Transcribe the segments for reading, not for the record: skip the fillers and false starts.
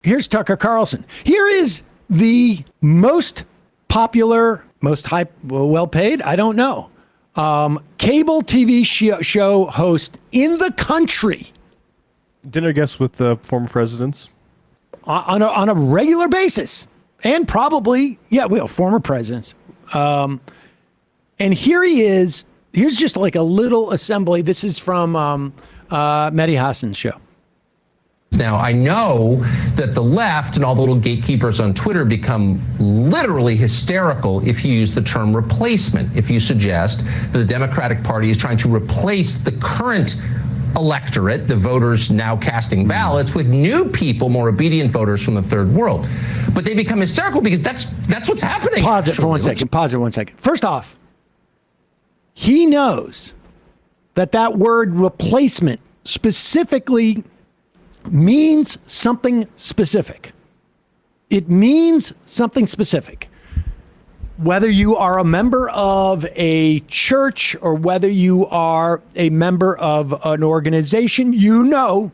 Here's Tucker Carlson. Here is the most popular, most well-paid, I don't know, cable TV show host in the country. Dinner guests with the former presidents. On a regular basis. And probably, former presidents. And here he is. Here's just like a little assembly. This is from Maddie Hasson's show. Now, I know that the left and all the little gatekeepers on Twitter become literally hysterical if you use the term replacement, if you suggest that the Democratic Party is trying to replace the current electorate, the voters now casting ballots, with new people, more obedient voters from the third world. But they become hysterical because that's what's happening. Pause it for 1 second. Pause it 1 second. First off, he knows that word replacement specifically means something specific. It means something specific. Whether you are a member of a church or whether you are a member of an organization, you know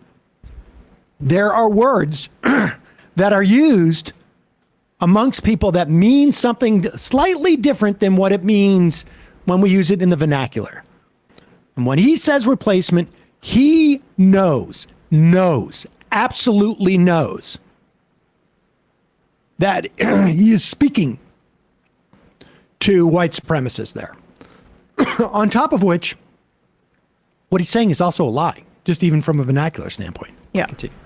there are words that are used amongst people that mean something slightly different than what it means when we use it in the vernacular. And when he says replacement, he knows, absolutely knows that he is speaking to white supremacists there. On top of which, what he's saying is also a lie, just even from a vernacular standpoint. Yeah. Continue.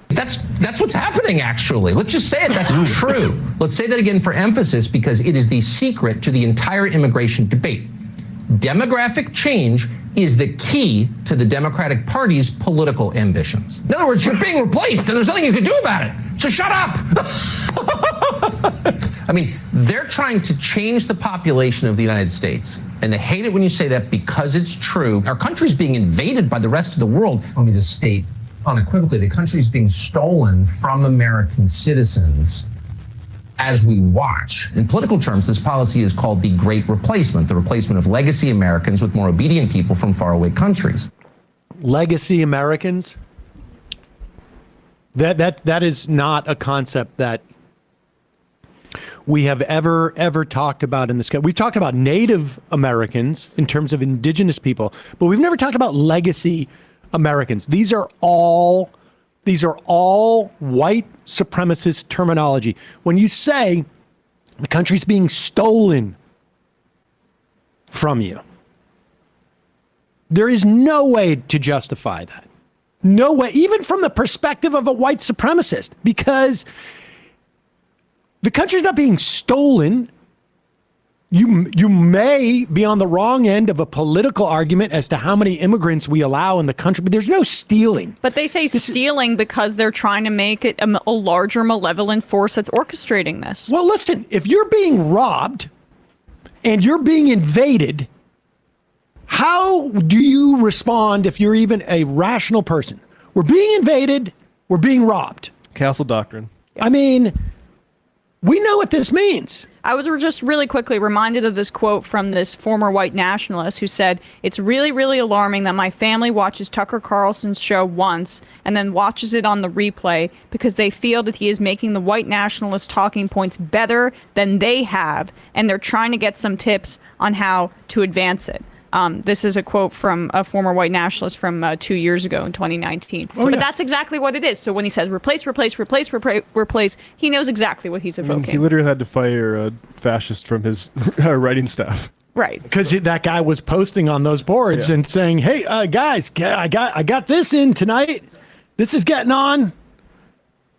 That's what's happening, actually. Let's just say it. That's true. Let's say that again for emphasis, because it is the secret to the entire immigration debate. Demographic change is the key to the Democratic Party's political ambitions. In other words, you're being replaced and there's nothing you can do about it. So shut up. I mean, they're trying to change the population of the United States. And they hate it when you say that because it's true. Our country's being invaded by the rest of the world. Let me just state unequivocally, the country's being stolen from American citizens as we watch. In political terms, this policy is called the Great Replacement, the replacement of legacy Americans with more obedient people from faraway countries. Legacy Americans? That is not a concept that we have ever talked about in this country. We've talked about Native Americans in terms of indigenous people, but we've never talked about legacy Americans. These are all white supremacist terminology. When you say the country's being stolen from you, there is no way to justify that. No way, even from the perspective of a white supremacist, because the country's not being stolen. You may be on the wrong end of a political argument as to how many immigrants we allow in the country, but there's no stealing. But they say stealing because they're trying to make it a larger malevolent force that's orchestrating this. Well, listen, if you're being robbed and you're being invaded, how do you respond if you're even a rational person? We're being invaded, we're being robbed. Castle Doctrine. I mean, we know what this means. I was just really quickly reminded of this quote from this former white nationalist who said, "It's really, really alarming that my family watches Tucker Carlson's show once and then watches it on the replay because they feel that he is making the white nationalist talking points better than they have, and they're trying to get some tips on how to advance it." This is a quote from a former white nationalist from 2 years ago in 2019. But that's exactly what it is. So when he says replace, he knows exactly what he's evoking. He literally had to fire a fascist from his writing staff. Right. Because that guy was posting on those boards and saying, "Hey, guys, I got this in tonight. This is getting on.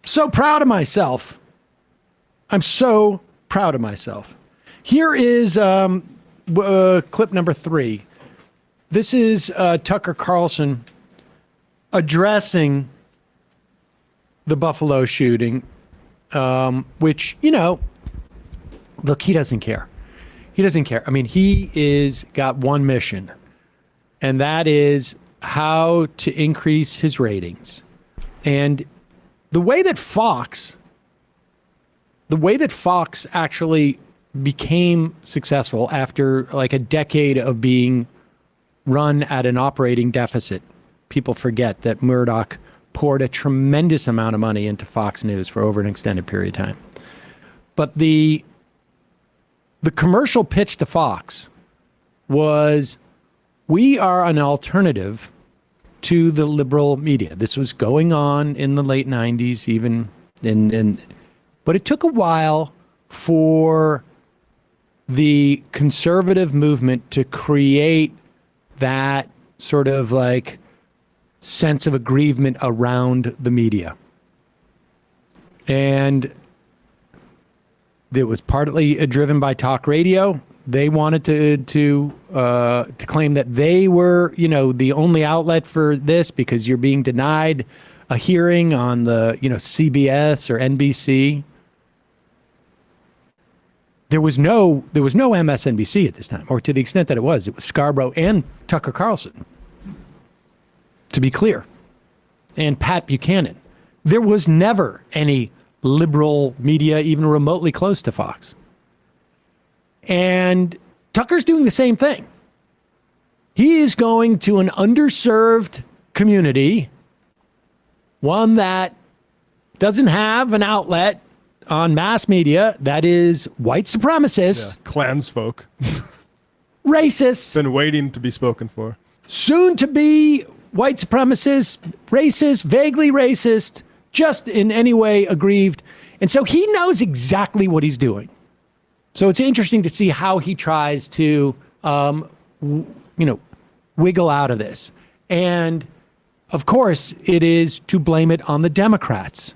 So proud of myself. I'm so proud of myself." Here is clip number 3. This is Tucker Carlson addressing the Buffalo shooting, which, look, he doesn't care. He doesn't care. I mean, he is got one mission, and that is how to increase his ratings. And the way that Fox actually became successful after like a decade of being run at an operating deficit. People forget that Murdoch poured a tremendous amount of money into Fox News for over an extended period of time. But the commercial pitch to Fox was, we are an alternative to the liberal media. This was going on in the late 90s, even but it took a while for the conservative movement to create that sort of like sense of aggrievement around the media. And it was partly driven by talk radio. They wanted to claim that they were, the only outlet for this because you're being denied a hearing on the, CBS or NBC. There was no MSNBC at this time, or to the extent that it was Scarborough and Tucker Carlson, to be clear, and Pat Buchanan. There was never any liberal media even remotely close to Fox. And Tucker's doing the same thing. He is going to an underserved community, one that doesn't have an outlet on mass media that is white supremacists, clansfolk, racists, been waiting to be spoken for, soon to be white supremacists, racist, vaguely racist, just in any way aggrieved. And so he knows exactly what he's doing. So it's interesting to see how he tries to, wiggle out of this. And of course, it is to blame it on the Democrats.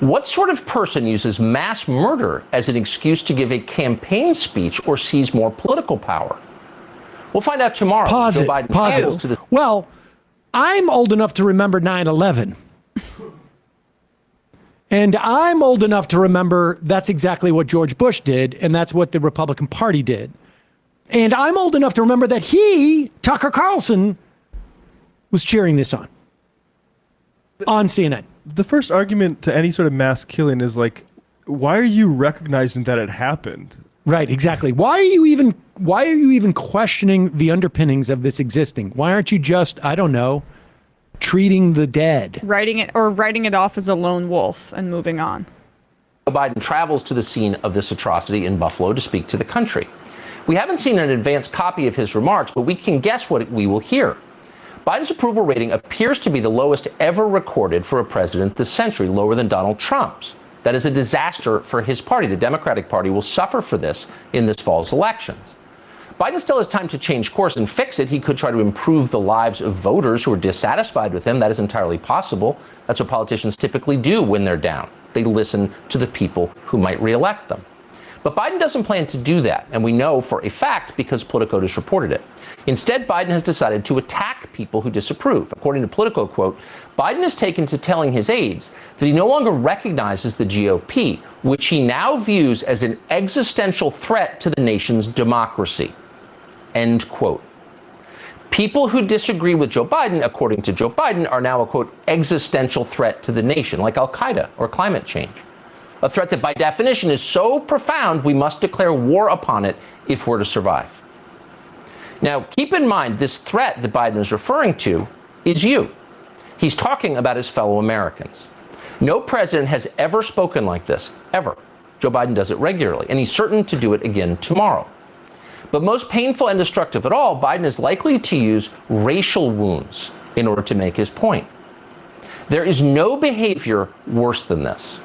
What sort of person uses mass murder as an excuse to give a campaign speech or seize more political power? We'll find out tomorrow. Pause Joe it. Biden Pause travels it. to the Well, I'm old enough to remember 9/11. And I'm old enough to remember that's exactly what George Bush did, and that's what the Republican Party did. And I'm old enough to remember that Tucker Carlson, was cheering this on CNN. The first argument to any sort of mass killing is like, why are you recognizing that it happened? Right, exactly. Why are you even questioning the underpinnings of this existing? Why aren't you just, I don't know, treating the dead? Writing it off as a lone wolf and moving on. Joe Biden travels to the scene of this atrocity in Buffalo to speak to the country. We haven't seen an advanced copy of his remarks, but we can guess what we will hear. Biden's approval rating appears to be the lowest ever recorded for a president this century, lower than Donald Trump's. That is a disaster for his party. The Democratic Party will suffer for this in this fall's elections. Biden still has time to change course and fix it. He could try to improve the lives of voters who are dissatisfied with him. That is entirely possible. That's what politicians typically do when they're down. They listen to the people who might reelect them. But Biden doesn't plan to do that, and we know for a fact because Politico just reported it. Instead, Biden has decided to attack people who disapprove. According to Politico, quote, Biden has taken to telling his aides that he no longer recognizes the GOP, which he now views as an existential threat to the nation's democracy, end quote. People who disagree with Joe Biden, according to Joe Biden, are now a, quote, existential threat to the nation, like Al-Qaeda or climate change. A threat that by definition is so profound we must declare war upon it if we're to survive. Now, keep in mind, this threat that Biden is referring to is you. He's talking about his fellow Americans. No president has ever spoken like this, ever. Joe Biden does it regularly, and he's certain to do it again tomorrow. But most painful and destructive of all, Biden is likely to use racial wounds in order to make his point. There is no behavior worse than this.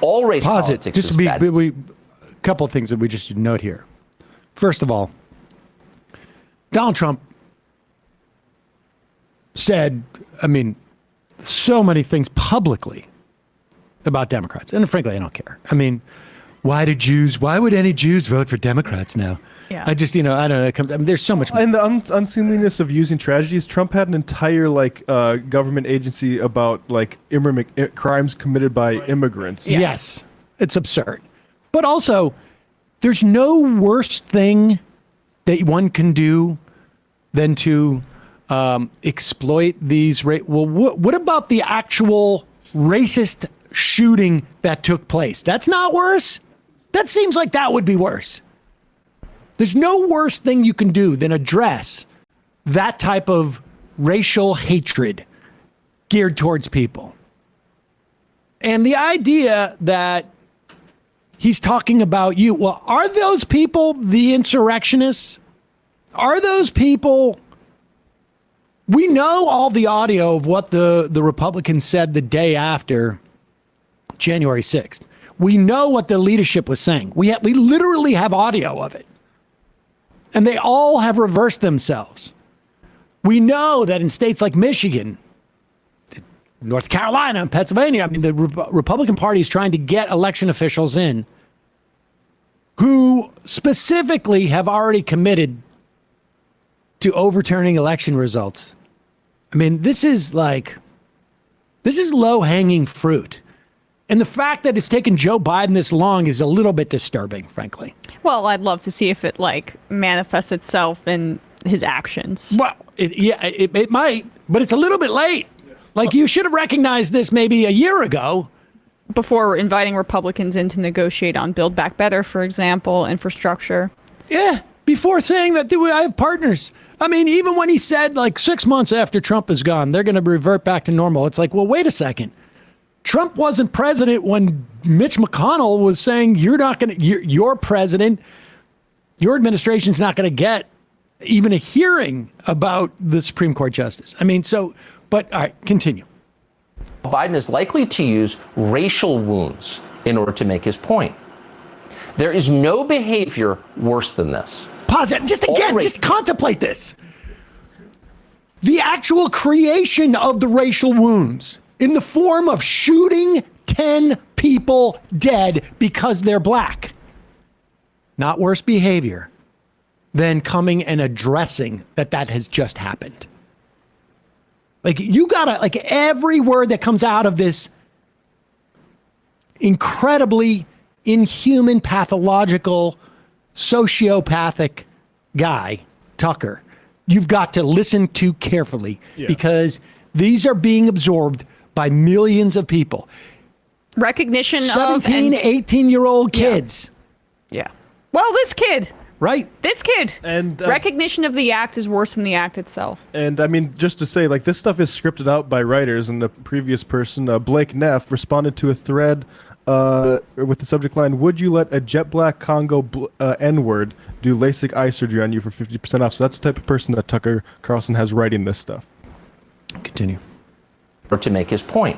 All race politics is bad. A couple of things that we just should note here. First of all, Donald Trump said, so many things publicly about Democrats. And frankly, I don't care. Why would any Jews vote for Democrats now? Yeah. I just, I don't know. There's so much. And the unseemliness of using tragedies. Trump had an entire government agency about crimes committed by immigrants. Yes, it's absurd. But also, there's no worse thing that one can do than to exploit these. What about the actual racist shooting that took place? That's not worse. That seems like that would be worse. There's no worse thing you can do than address that type of racial hatred geared towards people. And the idea that he's talking about you, well, are those people the insurrectionists? Are those people? We know all the audio of what the Republicans said the day after January 6th. We know what the leadership was saying. We literally have audio of it. And they all have reversed themselves. We know that in states like Michigan, North Carolina, and Pennsylvania, I mean, the Republican Party is trying to get election officials in who specifically have already committed to overturning election results. I mean, this is low-hanging fruit. And the fact that it's taken Joe Biden this long is a little bit disturbing, frankly. Well, I'd love to see if it manifests itself in his actions. Well, it might, but it's a little bit late. You should have recognized this maybe a year ago. Before inviting Republicans in to negotiate on Build Back Better, for example, infrastructure. Yeah, before saying that I have partners. I mean, even when he said 6 months after Trump is gone, they're going to revert back to normal. It's well, wait a second. Trump wasn't president when Mitch McConnell was saying you're president. Your administration's not going to get even a hearing about the Supreme Court justice. I mean, but all right, continue. Biden is likely to use racial wounds in order to make his point. There is no behavior worse than this. Pause it. Just contemplate this. The actual creation of the racial wounds in the form of shooting 10 people dead because they're black. Not worse behavior than coming and addressing that has just happened. You gotta, every word that comes out of this incredibly inhuman, pathological, sociopathic guy, Tucker, you've got to listen to carefully because these are being absorbed by millions of people. Recognition 17, 18-year-old kids. Yeah. Well, this kid. Right. This kid. And recognition of the act is worse than the act itself. And I mean, just to say, this stuff is scripted out by writers. And the previous person, Blake Neff, responded to a thread with the subject line, "Would you let a jet black Congo N-word do LASIK eye surgery on you for 50% off?" So that's the type of person that Tucker Carlson has writing this stuff. Continue. Or to make his point.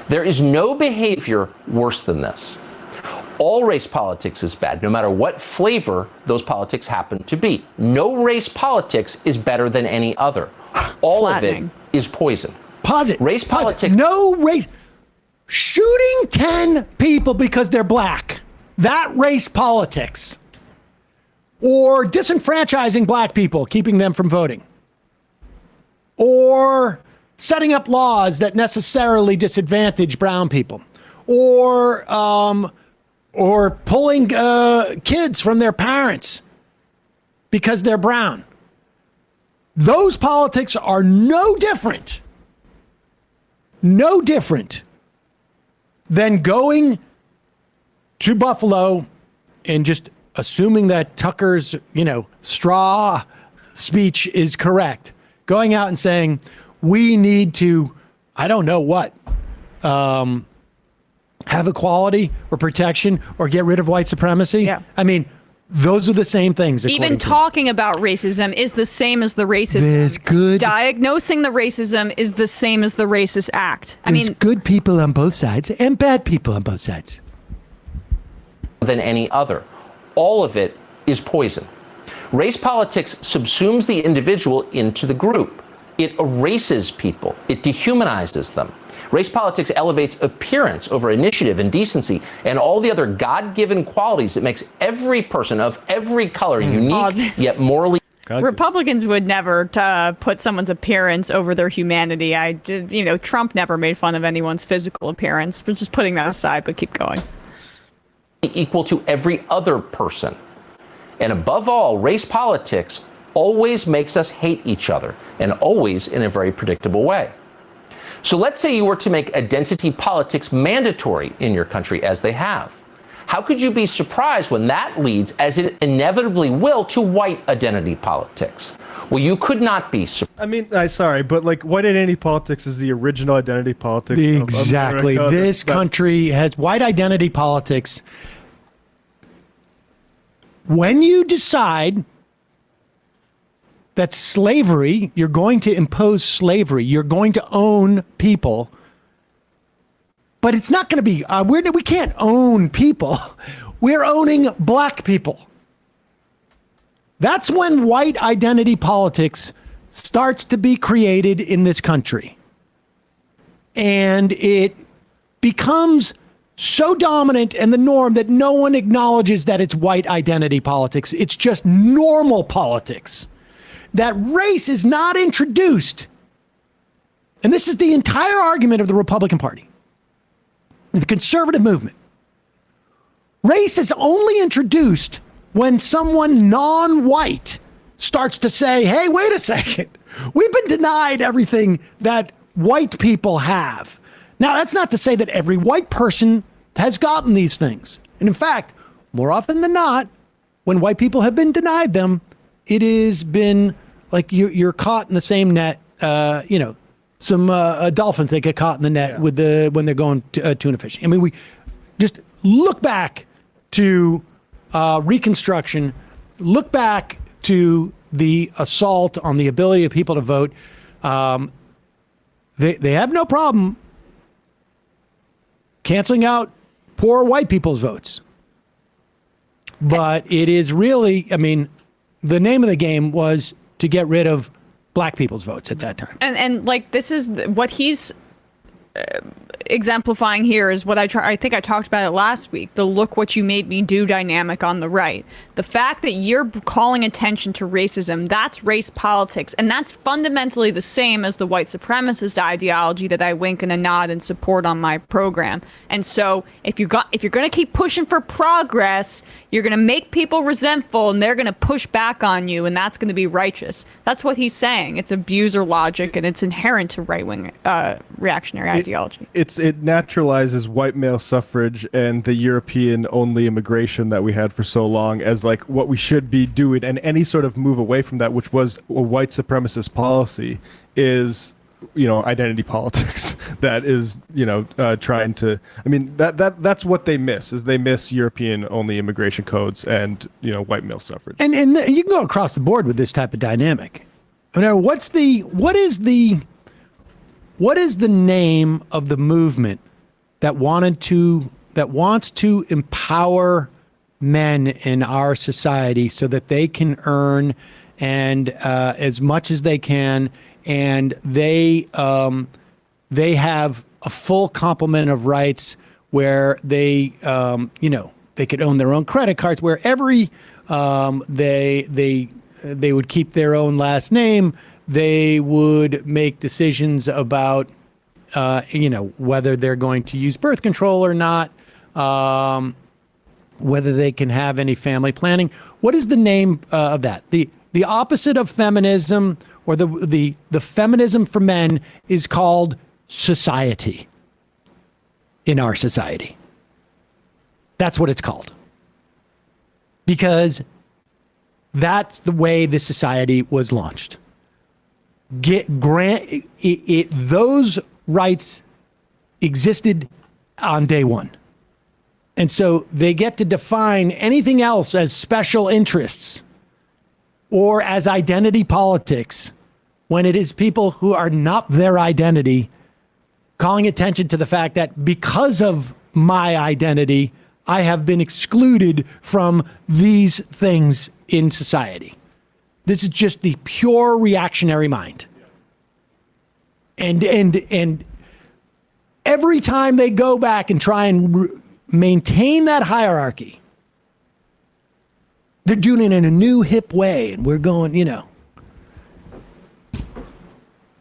There is no behavior worse than this. All race politics is bad, no matter what flavor those politics happen to be. No race politics is better than any other. All of it is poison. Pause it. Race politics. No race. Shooting 10 people because they're black. That race politics. Or disenfranchising black people, keeping them from voting. Or setting up laws that necessarily disadvantage brown people. Or pulling kids from their parents because they're brown. Those politics are no different than going to Buffalo and just assuming that Tucker's, straw speech is correct. Going out and saying, we need to, I don't know what, have equality or protection or get rid of white supremacy. Yeah. I mean, those are the same things. Even talking about racism is the same as the racism. There's good. Diagnosing the racism is the same as the racist act. There's good people on both sides and bad people on both sides. Than any other. All of it is poison. Race politics subsumes the individual into the group. It erases people. It dehumanizes them. Race politics elevates appearance over initiative and decency and all the other God-given qualities that makes every person of every color unique yet morally. Republicans would never put someone's appearance over their humanity. Trump never made fun of anyone's physical appearance. We're just putting that aside, but keep going. Equal to every other person. And above all, race politics always makes us hate each other, and always in a very predictable way. So let's say you were to make identity politics mandatory in your country, as they have. How could you be surprised when that leads, as it inevitably will, to white identity politics? Well, you could not be surprised. I mean, sorry, but like white identity politics is the original identity politics. Exactly. Of America. This country has white identity politics. When you decide that slavery, you're going to impose slavery, you're going to own people, but it's not going to be, we can't own people. We're owning black people. That's when white identity politics starts to be created in this country. And it becomes so dominant and the norm that no one acknowledges that it's white identity politics. It's just normal politics. That race is not introduced. And this is the entire argument of the Republican Party, the conservative movement. Race is only introduced when someone non-white starts to say, hey, wait a second, we've been denied everything that white people have. Now, that's not to say that every white person has gotten these things. And in fact, more often than not, when white people have been denied them, it has been like you're caught in the same net. Some dolphins, they get caught in the net when they're going tuna fishing. I mean, we just look back to Reconstruction, look back to the assault on the ability of people to vote. They have no problem canceling out poor white people's votes. But it is really, I mean, the name of the game was to get rid of black people's votes at that time. And like, this is what he's exemplifying here is what I think I talked about it last week, the look what you made me do dynamic on the right. The fact that you're calling attention to racism, that's race politics. And that's fundamentally the same as the white supremacist ideology that I wink and a nod and support on my program. And so if you're going to keep pushing for progress, you're going to make people resentful and they're going to push back on you, and that's going to be righteous. That's what he's saying. It's abuser logic, and it's inherent to right-wing reactionary ideology. It naturalizes white male suffrage and the European-only immigration that we had for so long as like what we should be doing, and any sort of move away from that, which was a white supremacist policy, is, identity politics. That is, trying to. I mean, that's what they miss. Is they miss European-only immigration codes and white male suffrage. And you can go across the board with this type of dynamic. I mean, what is the name of the movement that wants to empower men in our society so that they can earn and as much as they can, and they have a full complement of rights where they they could own their own credit cards, where they would keep their own last name. They would make decisions about, whether they're going to use birth control or not, whether they can have any family planning. What is the name of that? The opposite of feminism, or the feminism for men, is called society in our society. That's what it's called. Because that's the way the society was launched. Those rights existed on day one. And so they get to define anything else as special interests or as identity politics when it is people who are not their identity calling attention to the fact that because of my identity, I have been excluded from these things in society. This is just the pure reactionary mind. And every time they go back and try and maintain that hierarchy, they're doing it in a new hip way, and we're going,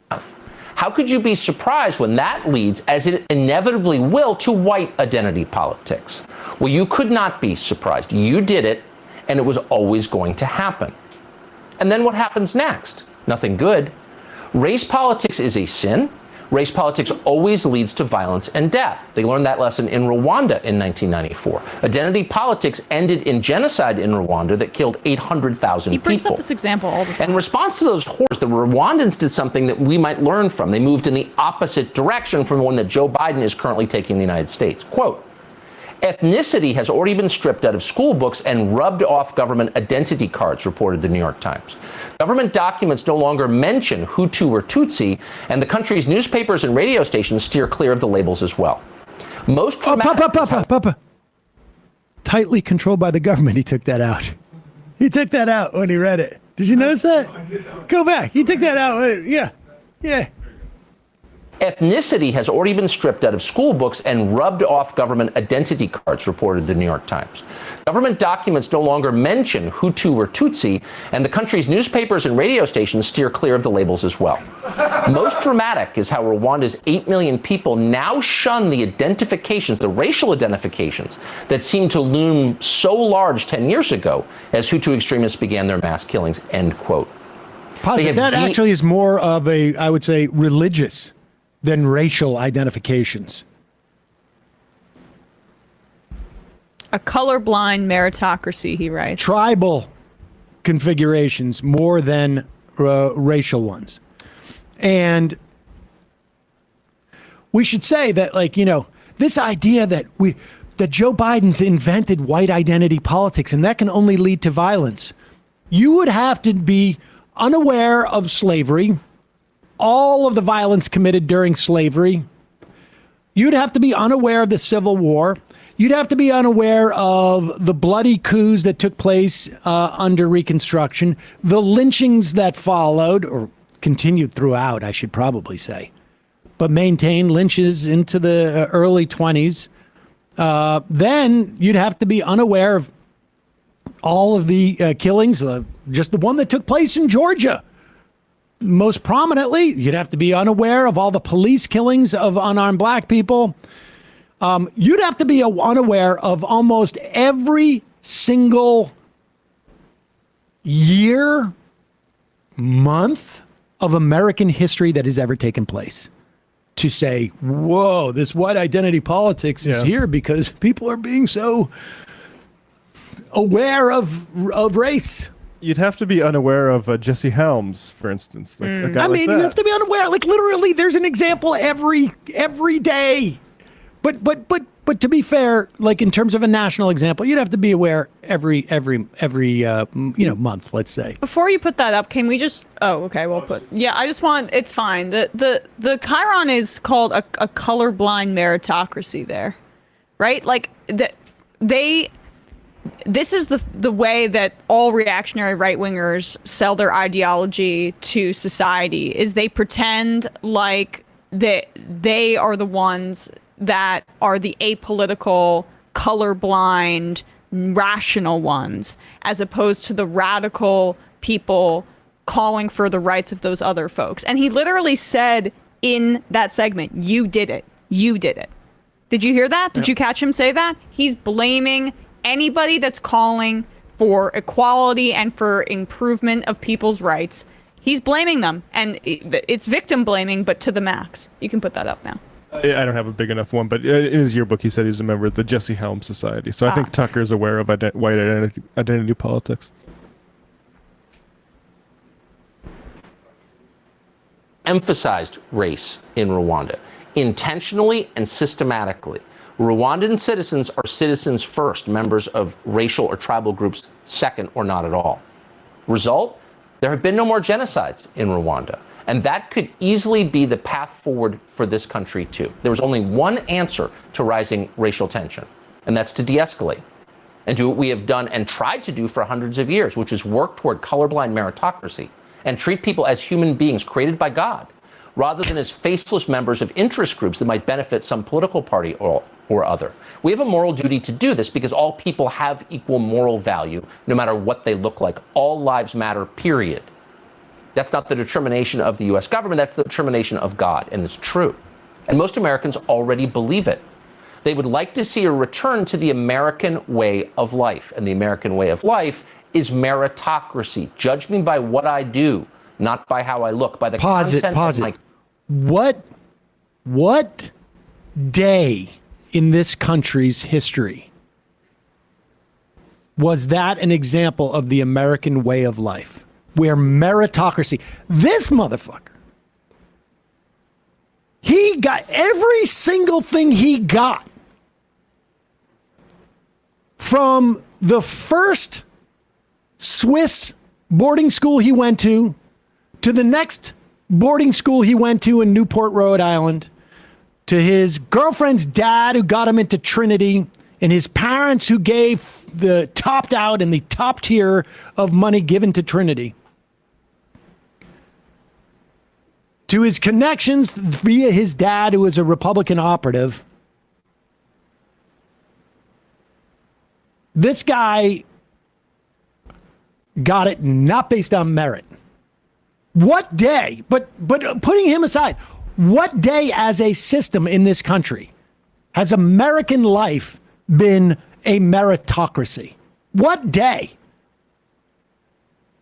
How could you be surprised when that leads, as it inevitably will, to white identity politics? Well, you could not be surprised. You did it, and it was always going to happen. And then what happens next? Nothing good. Race politics is a sin. Race politics always leads to violence and death. They learned that lesson in Rwanda in 1994. Identity politics ended in genocide in Rwanda that killed 800,000 people. He brings up this example all the time. In response to those horrors, the Rwandans did something that we might learn from. They moved in the opposite direction from the one that Joe Biden is currently taking in the United States. Quote, ethnicity has already been stripped out of school books and rubbed off government identity cards, reported the New York Times. Government documents no longer mention Hutu or Tutsi, and the country's newspapers and radio stations steer clear of the labels as well. Most dramatic... Tightly controlled by the government, he took that out. He took that out when he read it. Did you notice that? Go back. He took that out. Yeah. Ethnicity has already been stripped out of school books and rubbed off government identity cards, reported the New York Times. Government documents no longer mention Hutu or Tutsi, and the country's newspapers and radio stations steer clear of the labels as well. Most dramatic is how Rwanda's 8 million people now shun the identifications, the racial identifications, that seemed to loom so large 10 years ago as Hutu extremists began their mass killings, end quote. That actually is more of a, I would say, religious than racial identifications. A colorblind meritocracy, he writes. Tribal configurations more than racial ones. And we should say that, like, you know, this idea that Joe Biden's invented white identity politics and that can only lead to violence. You would have to be unaware of slavery, all of the violence committed during slavery. You'd have to be unaware of the Civil War. You'd have to be unaware of the bloody coups that took place under Reconstruction, the lynchings that followed, or continued throughout, I should probably say, but maintained lynches into the early 20s. Then you'd have to be unaware of all of the killings, just the one that took place in Georgia. Most prominently, you'd have to be unaware of all the police killings of unarmed black people. You'd have to be unaware of almost every single year, month of American history that has ever taken place to say, whoa, this white identity politics is here because people are being so aware of race. You'd have to be unaware of Jesse Helms, for instance. Like a guy like that. You have to be unaware. Like, literally, there's an example every day. But to be fair, like in terms of a national example, you'd have to be aware every month, let's say. Before you put that up, can we just? Oh, okay. We'll put. Yeah, I just want. It's fine. The Chiron is called a colorblind meritocracy. There, right? Like that. This is the way that all reactionary right-wingers sell their ideology to society, is they pretend like that they are the ones that are the apolitical, colorblind, rational ones, as opposed to the radical people calling for the rights of those other folks. And he literally said in that segment, you did it. You did it. Did you hear that? Did you catch him say that? He's blaming anybody that's calling for equality and for improvement of people's rights. He's blaming them, and it's victim blaming, but to the max. You can put that up now. I don't have a big enough one, but in his yearbook, he said he's a member of the Jesse Helms Society. So I think Tucker's aware of white identity politics. Emphasized race in Rwanda, intentionally and systematically. Rwandan citizens are citizens first, members of racial or tribal groups second, or not at all. Result? There have been no more genocides in Rwanda. And that could easily be the path forward for this country, too. There was only one answer to rising racial tension, and that's to de-escalate and do what we have done and tried to do for hundreds of years, which is work toward colorblind meritocracy and treat people as human beings created by God, rather than as faceless members of interest groups that might benefit some political party or other. We have a moral duty to do this because all people have equal moral value, no matter what they look like. All lives matter, period. That's not the determination of the U.S. government. That's the determination of God, and it's true. And most Americans already believe it. They would like to see a return to the American way of life. And the American way of life is meritocracy. Judge me by what I do, not by how I look, by the content of my... What What day in this country's history was that an example of the American way of life, where meritocracy, this motherfucker, he got every single thing he got from the first Swiss boarding school he went to the next boarding school he went to in Newport, Rhode Island, to his girlfriend's dad who got him into Trinity, and his parents who gave the topped out and the top tier of money given to Trinity, to his connections via his dad who was a Republican operative. This guy got it not based on merit. What day, but putting him aside, what day as a system in this country has American life been a meritocracy? What day?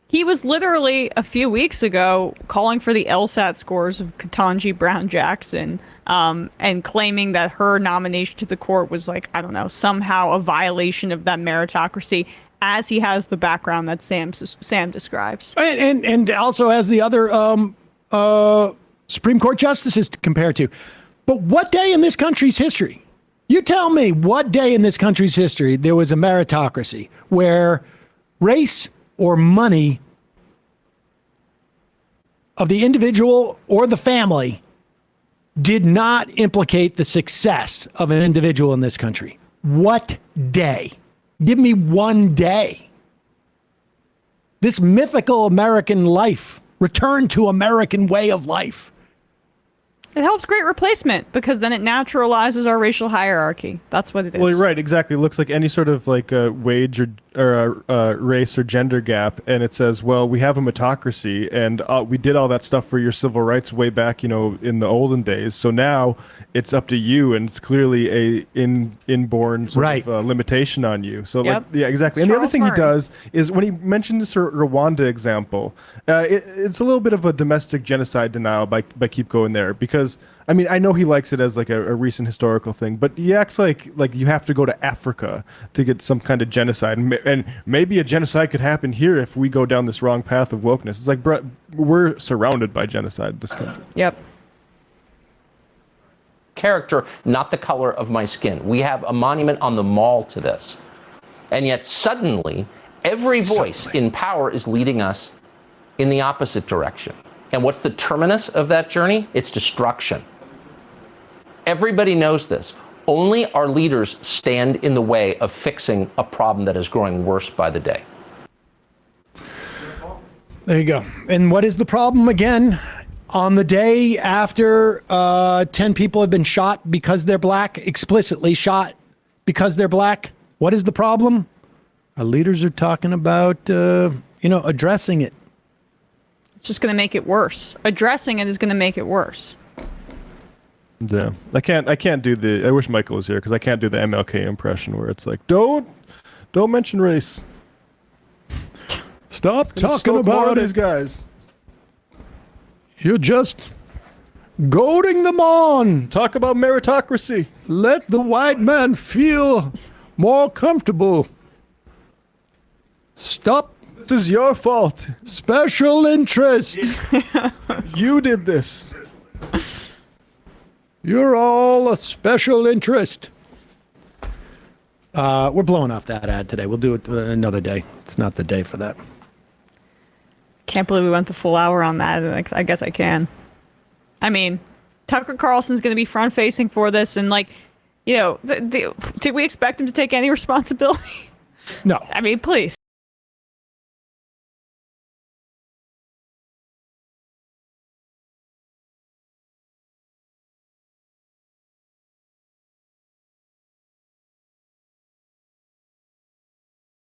He was literally a few weeks ago calling for the LSAT scores of Ketanji Brown Jackson, and claiming that her nomination to the court was like, I don't know, somehow a violation of that meritocracy, as he has the background that Sam describes. And also has the other Supreme Court justices to compare to. But what day in this country's history? You tell me what day in this country's history there was a meritocracy where race or money of the individual or the family did not implicate the success of an individual in this country. What day? Give me one day. This mythical American life, return to American way of life. It helps Great Replacement because then it naturalizes our racial hierarchy. That's what it is. Well, you're right. Exactly. It looks like any sort of like a wage or race or gender gap, and it says, well, we have a meritocracy, and we did all that stuff for your civil rights way back, in the olden days. So now it's up to you, and it's clearly a inborn sort of limitation on you. So Yep. yeah, exactly. It's And the other thing Charles he does is when he mentioned this Rwanda example, it's a little bit of a domestic genocide denial by keep going there, because I mean, I know he likes it as like a recent historical thing, but he acts like you have to go to Africa to get some kind of genocide, and maybe a genocide could happen here if we go down this wrong path of wokeness. It's like, bro, we're surrounded by genocide in this country. Yep. Character, not the color of my skin. We have a monument on the mall to this. And yet suddenly, every voice in power is leading us in the opposite direction. And what's the terminus of that journey? It's destruction. Everybody knows this. Only our leaders stand in the way of fixing a problem that is growing worse by the day. There you go. And what is the problem again? On the day after 10 people have been shot because they're black, explicitly shot because they're black, what is the problem? Our leaders are talking about, addressing it. It's just going to make it worse. Addressing it is going to make it worse. Yeah, I can't do the. I wish Michael was here because I can't do the MLK impression where it's like, don't mention race. Stop talking about these guys. You're just goading them on. Talk about meritocracy. Let the white man feel more comfortable. Stop. This is your fault. Special interest. You did this. You're all a special interest. We're blowing off that ad today. We'll do it another day. It's not the day for that. Can't believe we went the full hour on that. I guess I can. I mean, Tucker Carlson's going to be front facing for this, and did we expect him to take any responsibility? No. I mean, please.